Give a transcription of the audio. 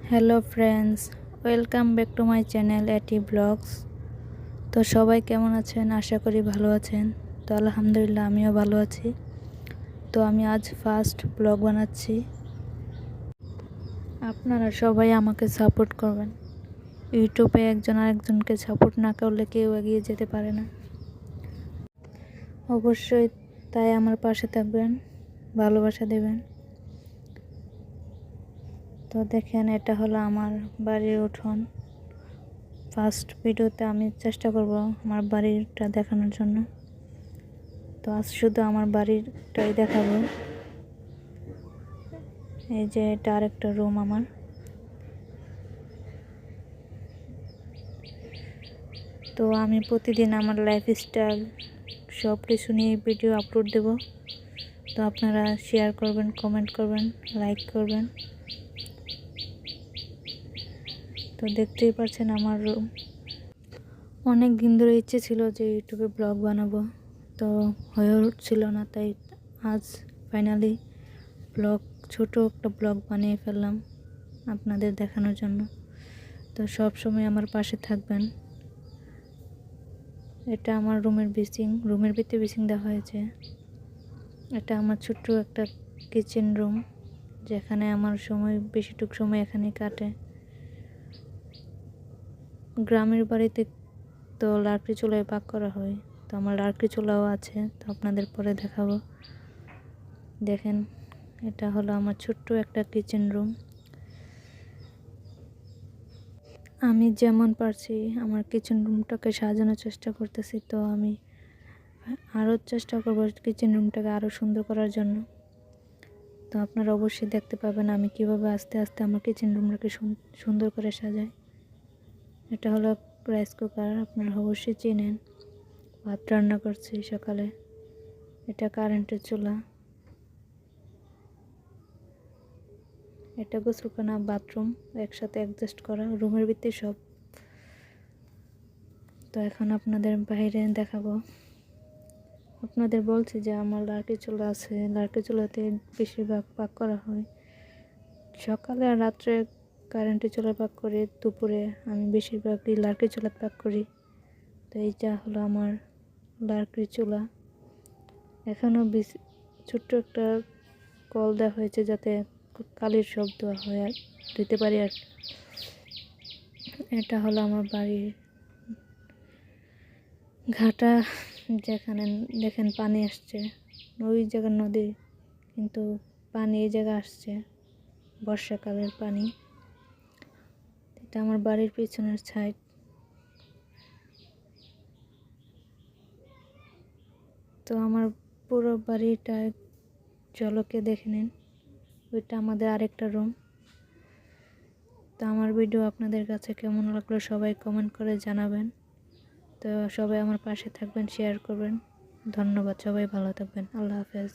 Hello friends, welcome back to my channel এটি blogs. তো সবাই কেমন আছেন? আশা করি ভালো আছেন। তো আলহামদুলিল্লাহ আমিও ভালো আছি। তো আমি আজ ফার্স্ট ব্লগ বানাচ্ছি। আপনারা সবাই আমাকে সাপোর্ট করবেন। ইউটিউবে একজন আরেকজনকে সাপোর্ট না করলে কেউ এগিয়ে যেতে পারে না। অবশ্যই তাই আমার পাশে থাকবেন, ভালোবাসা দেবেন। তো দেখেন, এটা হলো আমার বাড়ির উঠোন। ফার্স্ট ভিডিওতে আমি চেষ্টা করব আমার বাড়িটা দেখানোর জন্য। তো আজ শুধু আমার বাড়িটাই দেখাবো। এই যে এটা আরেকটা রুম আমার। তো আমি প্রতিদিন আমার লাইফস্টাইল সব কিছু নিয়ে ভিডিও আপলোড দেব। তো আপনারা শেয়ার করবেন, কমেন্ট করবেন, লাইক করবেন। তো দেখতেই পাচ্ছেন আমার রুম। অনেক দিন ধরে ইচ্ছে ছিল যে ইউটিউবে ব্লগ বানাবো, তো হয়ে উঠছিল না, তাই আজ ফাইনালি ছোট একটা ব্লগ বানিয়ে ফেললাম আপনাদের দেখানোর জন্য। তো সব সময় আমার পাশে থাকবেন। এটা আমার রুমের ভিতরে বিসিং দেওয়া হয়েছে। এটা আমার ছোট্ট একটা কিচেন রুম, যেখানে আমার বেশিটুক সময় এখানেই কাটে। গ্রামের বাড়িতে তো লাকড়ি চুলায় পাক করা হয়, তো আমার লাকড়ি চুলাও আছে, তো আপনাদের পরে দেখাবো। দেখেন, এটা হলো আমার ছোট্ট একটা কিচেন রুম। আমি যেমন পারছি আমার কিচেন রুমটাকে সাজানোর চেষ্টা করতেছি। তো আমি আরও চেষ্টা করব কিচেন রুমটাকে আরও সুন্দর করার জন্য। তো আপনারা অবশ্যই দেখতে পাবেন আমি কিভাবে আস্তে আস্তে আমার কিচেন রুমটাকে সুন্দর করে সাজাই। এটা হলো রাইস কুকার, আপনারা অবশ্যই চেনেন। ভাত রান্না করছি সকালে। এটা কারেন্টের চুলা। এটা গোসলখানা, বাথরুম একসাথে অ্যাডজাস্ট করা, রুমের ভিতরে সব। তো এখন আপনাদের বাইরে দেখাবো। আপনাদের বলছি যে আমার লাকড়ি চুলা আছে, লাকড়ি চুলাতে বেশিরভাগ পাক করা হয়। সকালে আর রাত্রে কারেন্টের চুলা পাক করি, দুপুরে আমি বেশিরভাগই লাকড়ি চুলা পাক করি। তো এইটা হলো আমার লাকড়ি চুলা। এখনও ছোট্ট একটা কল দেওয়া হয়েছে যাতে কালির শব্দ হয় আর দিতে পারি আর। এটা হলো আমার বাড়ির ঘাটা, যেখানে দেখেন পানি আসছে। ওই জায়গার নদী, কিন্তু পানি এই জায়গা আসছে, বর্ষাকালের পানি। এটা আমার বাড়ির পিছনের সাইড। তো আমার পুরো বাড়িটা ঝলকে দেখে নিন। ওইটা আমাদের আরেকটা রুম। তো আমার ভিডিও আপনাদের কাছে কেমন লাগলো সবাই কমেন্ট করে জানাবেন। তো সবাই আমার পাশে থাকবেন, শেয়ার করবেন। ধন্যবাদ, সবাই ভালো থাকবেন। আল্লাহ হাফেজ।